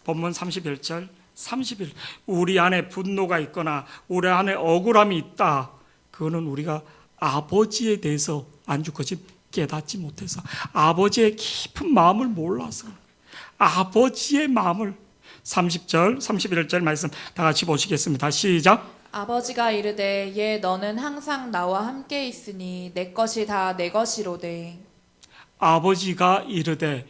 본문 31절 31. 우리 안에 분노가 있거나 우리 안에 억울함이 있다. 그거는 우리가 아버지에 대해서 안주거지 깨닫지 못해서, 아버지의 깊은 마음을 몰라서, 아버지의 마음을. 30절 31절 말씀 다 같이 보시겠습니다. 시작.
아버지가 이르되 얘 너는 항상 나와 함께 있으니 내 것이 다 내 것이로되.
아버지가 이르되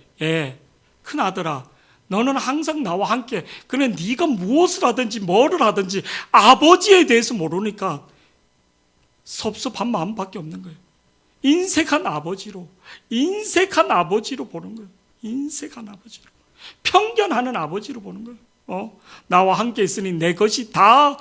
큰아들아 너는 항상 나와 함께. 그는 네가 무엇을 하든지 뭐를 하든지 아버지에 대해서 모르니까 섭섭한 마음밖에 없는 거예요. 인색한 아버지로 보는 거예요. 인색한 아버지로, 편견하는 아버지로 보는 거예요. 나와 함께 있으니 내 것이 다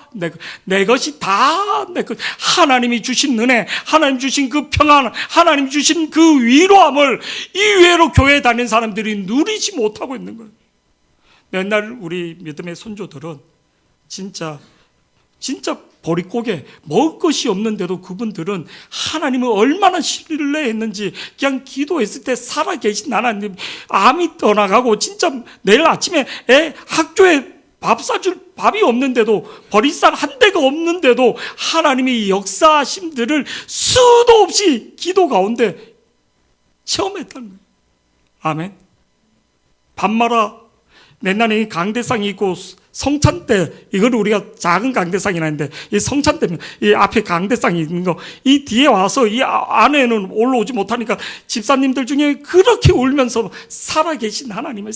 내 것이 다 내 것. 하나님이 주신 은혜, 하나님 주신 그 평안, 하나님 주신 그 위로함을 이외로 교회 다니는 사람들이 누리지 못하고 있는 거예요. 맨날 우리 믿음의 선조들은 진짜 보릿고개, 먹을 것이 없는데도 그분들은 하나님을 얼마나 신뢰했는지, 그냥 기도했을 때 살아계신 하나님, 암이 떠나가고 진짜 내일 아침에 학교에 밥 사줄 밥이 없는데도, 버리쌀 한 대가 없는데도 하나님이 역사하심들을 수도 없이 기도 가운데 체험했다는 거예요. 아멘. 밤마다 맨날에 강대상이 있고 성찬 때, 이걸 우리가 작은 강대상이라 하는데, 이 성찬 때, 이 앞에 강대상이 있는 거, 이 뒤에 와서 이 안에는 올라오지 못하니까 집사님들 중에 그렇게 울면서 살아계신 하나님을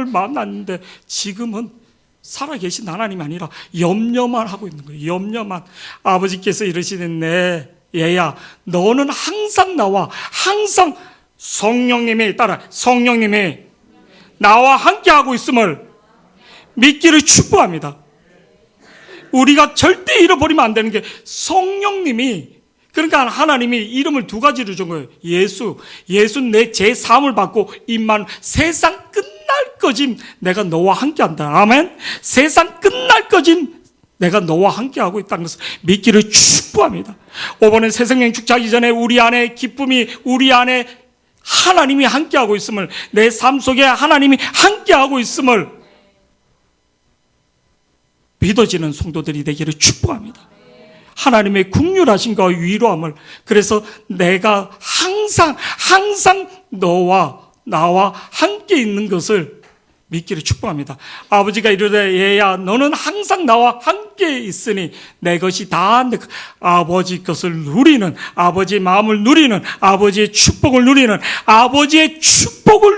만났는데, 지금은 살아계신 하나님이 아니라 염려만 하고 있는 거예요. 염려만. 아버지께서 이러시는 내 얘야, 너는 항상 항상 성령님이 나와 함께하고 있음을 믿기를 축복합니다. 우리가 절대 잃어버리면 안 되는 게, 성령님이, 그러니까 하나님이 이름을 두 가지로 준 거예요. 예수는 내 제3을 받고 임만 세상 끝날까지 내가 너와 함께한다. 아멘. 세상 끝날까지 내가 너와 함께하고 있다는 것을 믿기를 축복합니다. 이번에 새생명 축제하기 전에 우리 안에 기쁨이, 우리 안에 하나님이 함께하고 있음을, 내 삶 속에 하나님이 함께하고 있음을 믿어지는 성도들이 되기를 축복합니다. 하나님의 긍휼하심과 위로함을. 그래서 내가 항상 너와 나와 함께 있는 것을 믿기를 축복합니다. 아버지가 이르되 얘야 너는 항상 나와 함께 있으니 내 것이 다 내 것. 아버지 것을 누리는, 아버지의 마음을 누리는, 아버지의 축복을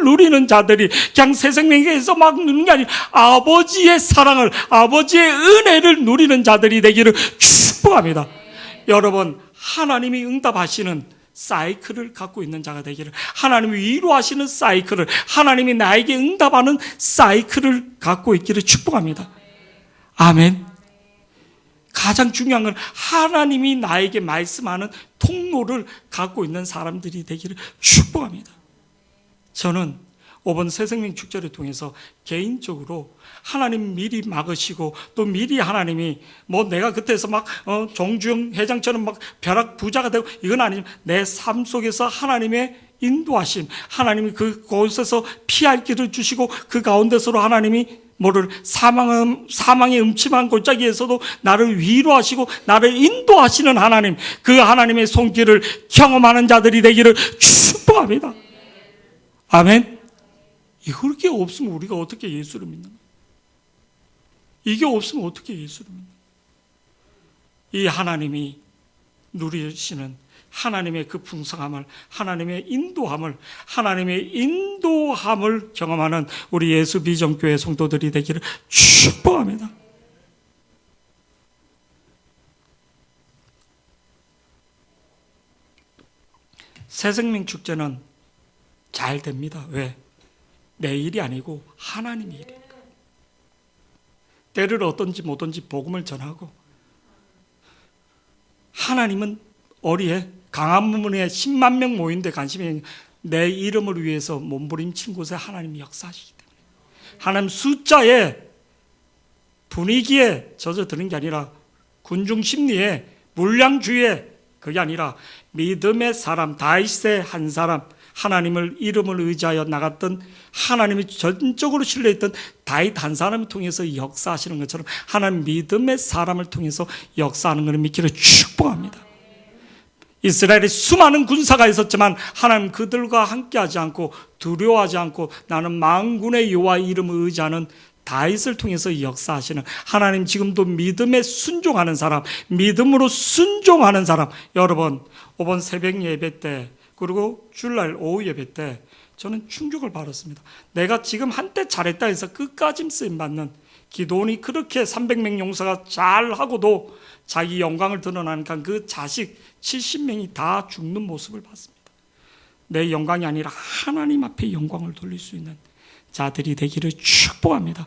누리는 자들이 그냥 새생명에서 막 누리는 게 아니라 아버지의 사랑을, 아버지의 은혜를 누리는 자들이 되기를 축복합니다. 여러분, 하나님이 응답하시는 사이클을 갖고 있는 자가 되기를, 하나님이 위로하시는 사이클을, 하나님이 나에게 응답하는 사이클을 갖고 있기를 축복합니다. 아멘. 가장 중요한 건 하나님이 나에게 말씀하는 통로를 갖고 있는 사람들이 되기를 축복합니다. 저는 이번 새생명 축제를 통해서 개인적으로 하나님 미리 막으시고, 또 미리 하나님이 내가 그때서 정주영 회장처럼 벼락 부자가 되고 이건 아니지만, 내 삶 속에서 하나님의 인도하심, 하나님이 그곳에서 피할 길을 주시고, 그 가운데서로 하나님이 사망의 음침한 골짜기에서도 나를 위로하시고 나를 인도하시는 하나님, 그 하나님의 손길을 경험하는 자들이 되기를 축복합니다. 아멘. 이게 없으면 우리가 어떻게 예수를 믿는 거예요? 이게 없으면 어떻게 예수를 믿는 거예요? 이 하나님이 누리시는 하나님의 그 풍성함을, 하나님의 인도함을 경험하는 우리 예수 비전교회 성도들이 되기를 축복합니다. 새생명 축제는 잘 됩니다. 왜? 내 일이 아니고 하나님의 일입니다. 때를 얻든지 못든지 복음을 전하고, 하나님은 어리에 강화문에 10만 명 모이는데 관심이, 내 이름을 위해서 몸부림친 곳에 하나님이 역사하시기 때문에, 하나님 숫자에 분위기에 젖어드는 게 아니라 군중 심리에 물량주의에, 그게 아니라 믿음의 사람, 다윗의 한 사람, 하나님을 이름을 의지하여 나갔던, 하나님이 전적으로 신뢰했던 다윗 한 사람을 통해서 역사하시는 것처럼 하나님 믿음의 사람을 통해서 역사하는 것을 믿기를 축복합니다. 이스라엘에 수많은 군사가 있었지만 하나님 그들과 함께하지 않고 두려워하지 않고 나는 만군의 여호와 이름을 의지하는 다윗을 통해서 역사하시는 하나님, 지금도 믿음에 순종하는 사람, 믿음으로 순종하는 사람, 여러분 이번 새벽 예배 때 그리고 주일날 오후 예배 때 저는 충격을 받았습니다. 내가 지금 한때 잘했다 해서 끝까지 쓰임받는 기도원이 그렇게 300명 용사가 잘하고도 자기 영광을 드러나니까 그 자식 70명이 다 죽는 모습을 봤습니다. 내 영광이 아니라 하나님 앞에 영광을 돌릴 수 있는 자들이 되기를 축복합니다.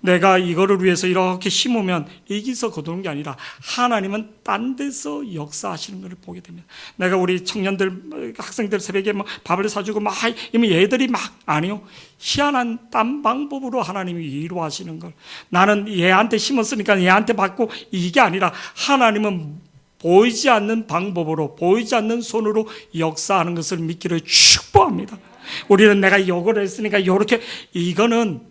내가 이거를 위해서 이렇게 심으면 이기서 거두는 게 아니라 하나님은 딴 데서 역사하시는 것을 보게 됩니다. 내가 우리 청년들, 학생들 새벽에 밥을 사주고 막 이미 얘들이 막, 아니요, 희한한 딴 방법으로 하나님이 위로하시는 걸, 나는 얘한테 심었으니까 얘한테 받고, 이게 아니라 하나님은 보이지 않는 방법으로, 보이지 않는 손으로 역사하는 것을 믿기를 축복합니다. 우리는 내가 요걸 했으니까 요렇게, 이거는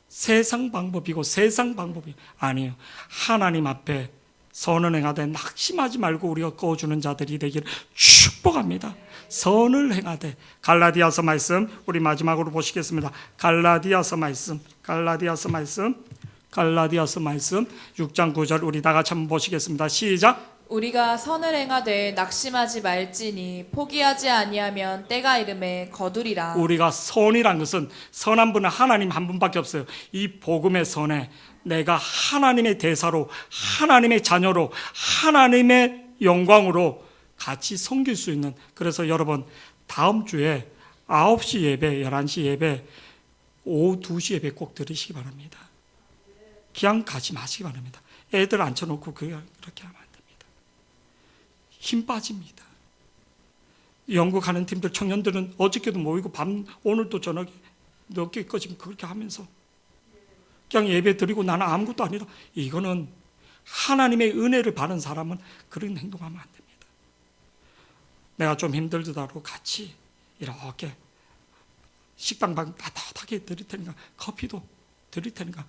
세상 방법이고 세상 방법이 아니에요. 하나님 앞에 선을 행하되 낙심하지 말고 우리가 꺼주는 자들이 되기를 축복합니다. 선을 행하되, 갈라디아서 말씀 우리 마지막으로 보시겠습니다. 갈라디아서 말씀 6장 9절 우리 다 같이 한번 보시겠습니다. 시작.
우리가 선을 행하되 낙심하지 말지니 포기하지 아니하면 때가 이름에 거두리라.
우리가 선이란 것은, 선한 분은 하나님 한 분밖에 없어요. 이 복음의 선에 내가 하나님의 대사로, 하나님의 자녀로, 하나님의 영광으로 같이 섬길 수 있는, 그래서 여러분 다음 주에 9시 예배, 11시 예배, 오후 2시 예배 꼭 들으시기 바랍니다. 그냥 가지 마시기 바랍니다. 애들 앉혀놓고 그렇게 하면 안 됩니다. 힘 빠집니다. 영국 하는 팀들, 청년들은 어저께도 모이고 오늘도 저녁에 늦게까지 그렇게 하면서 그냥 예배 드리고 나는 아무것도 아니라, 이거는 하나님의 은혜를 받은 사람은 그런 행동하면 안 됩니다. 내가 좀 힘들더라도 같이 이렇게 식당방 따뜻하게 드릴 테니까, 커피도 드릴 테니까,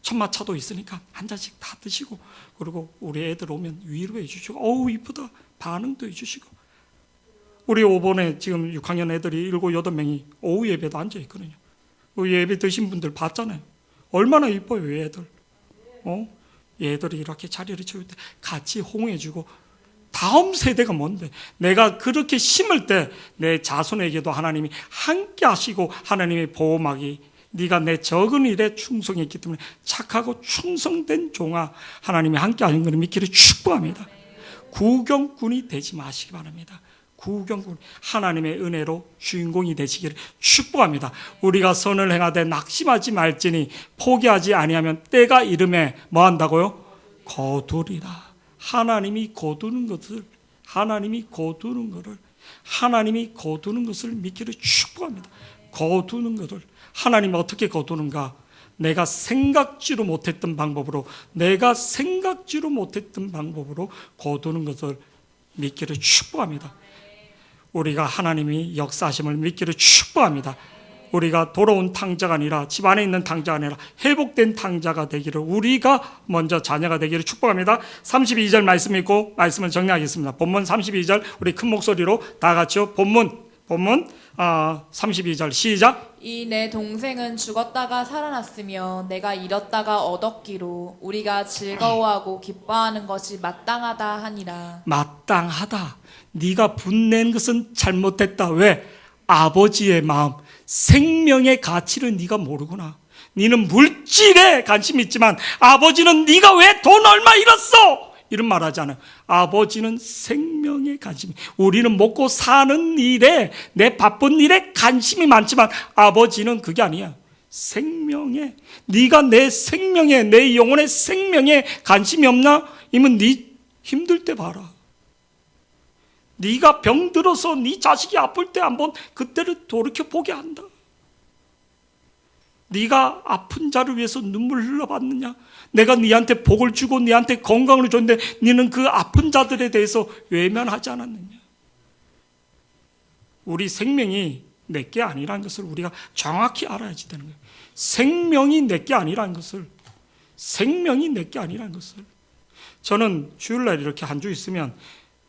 천마차도 있으니까 한 잔씩 다 드시고, 그리고 우리 애들 오면 위로해 주시고, 어우 이쁘다 반응도 해 주시고. 우리 5번에 지금 6학년 애들이 7, 8명이 오후 예배도 앉아 있거든요. 그 예배 드신 분들 봤잖아요. 얼마나 이뻐요 얘들. 얘들이 이렇게 자리를 채울 때 같이 호응해 주고, 다음 세대가 뭔데, 내가 그렇게 심을 때 내 자손에게도 하나님이 함께 하시고 하나님의 보호막이, 네가 내 적은 일에 충성했기 때문에 착하고 충성된 종아, 하나님이 함께 하는 것을 믿기를 축복합니다. 구경꾼이 되지 마시기 바랍니다. 구경꾼, 하나님의 은혜로 주인공이 되시기를 축복합니다. 우리가 선을 행하되 낙심하지 말지니 포기하지 아니하면 때가 이름에 뭐 한다고요? 거두리라. 하나님이 거두는 것을, 하나님이 거두는 것을 믿기를 축복합니다. 거두는 것을 하나님이 어떻게 거두는가? 내가 생각지도 못했던 방법으로 거두는 것을 믿기를 축복합니다. 우리가 하나님이 역사하심을 믿기를 축복합니다. 우리가 돌아온 탕자가 아니라, 집안에 있는 탕자가 아니라 회복된 탕자가 되기를, 우리가 먼저 자녀가 되기를 축복합니다. 32절 말씀 읽고 말씀을 정리하겠습니다. 본문 32절 우리 큰 목소리로 다 같이요. 본문 32절 시작.
이 내 동생은 죽었다가 살아났으며 내가 잃었다가 얻었기로 우리가 즐거워하고 기뻐하는 것이 마땅하다 하니라.
마땅하다. 네가 분낸 것은 잘못됐다. 왜? 아버지의 마음, 생명의 가치를 네가 모르구나. 네는 물질에 관심이 있지만 아버지는 네가 왜 돈 얼마 잃었어? 이런 말 하잖아요. 아버지는 생명에 관심이, 우리는 먹고 사는 일에, 내 바쁜 일에 관심이 많지만 아버지는 그게 아니야. 생명에, 네가 내 생명에, 내 영혼의 생명에 관심이 없나? 이면 네 힘들 때 봐라. 네가 병들어서 네 자식이 아플 때 한번 그때를 돌이켜 보게 한다. 네가 아픈 자를 위해서 눈물 흘려봤느냐? 내가 네한테 복을 주고 네한테 건강을 줬는데 네는 그 아픈 자들에 대해서 외면하지 않았느냐? 우리 생명이 내게 아니라는 것을 우리가 정확히 알아야지 되는 거예요. 생명이 내게 아니라는 것을, 생명이 내게 아니라는 것을. 저는 주일날 이렇게 한 주 있으면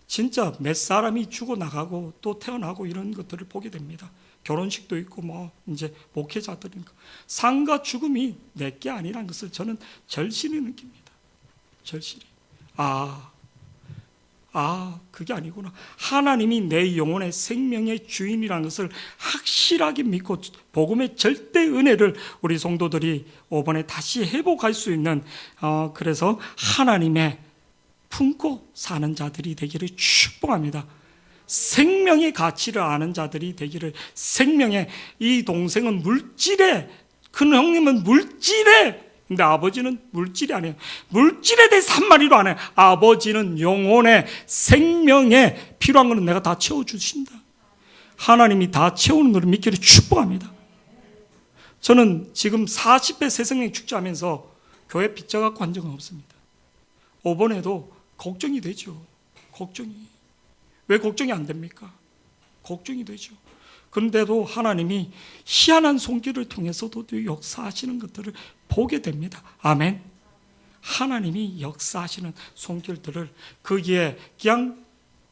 진짜 몇 사람이 죽어나가고 또 태어나고 이런 것들을 보게 됩니다. 결혼식도 있고 뭐 이제 목회자들이니까 삶과 죽음이 내게 아니라는 것을 저는 절실히 느낍니다. 절실히. 그게 아니구나. 하나님이 내 영혼의 생명의 주인이라는 것을 확실하게 믿고 복음의 절대 은혜를 우리 성도들이 이번에 다시 회복할 수 있는, 그래서 하나님의 품고 사는 자들이 되기를 축복합니다. 생명의 가치를 아는 자들이 되기를. 생명의, 이 동생은 물질에, 큰 형님은 물질에, 근데 아버지는 물질이 아니에요. 물질에 대해서 한마디도 안 해요. 아버지는 영혼의 생명에 필요한 것은 내가 다 채워주신다. 하나님이 다 채우는 것을 믿기를 축복합니다. 저는 지금 40회 새생명 축제하면서 교회 빚져갖고 한 적은 없습니다. 이번에도 걱정이 되죠. 걱정이. 왜 걱정이 안 됩니까? 걱정이 되죠. 그런데도 하나님이 희한한 손길을 통해서도 역사하시는 것들을 보게 됩니다. 아멘. 하나님이 역사하시는 손길들을, 거기에 그냥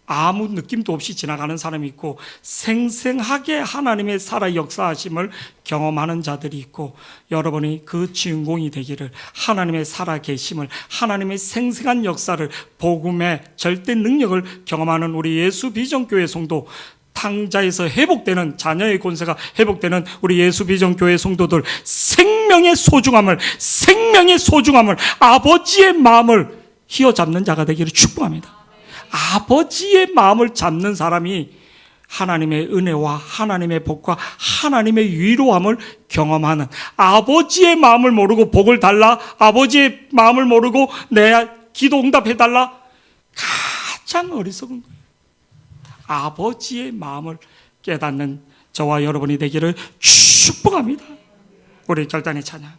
아무 느낌도 없이 지나가는 사람이 있고 생생하게 하나님의 살아 역사하심을 경험하는 자들이 있고, 여러분이 그 주인공이 되기를, 하나님의 살아 계심을, 하나님의 생생한 역사를, 복음의 절대 능력을 경험하는 우리 예수 비전교회 성도, 탕자에서 회복되는, 자녀의 권세가 회복되는 우리 예수 비전교회 성도들, 생명의 소중함을, 아버지의 마음을 휘어잡는 자가 되기를 축복합니다. 아버지의 마음을 잡는 사람이 하나님의 은혜와 하나님의 복과 하나님의 위로함을 경험하는, 아버지의 마음을 모르고 복을 달라, 아버지의 마음을 모르고 내 기도 응답해달라, 가장 어리석은 거예요. 아버지의 마음을 깨닫는 저와 여러분이 되기를 축복합니다. 우리 결단의 찬양.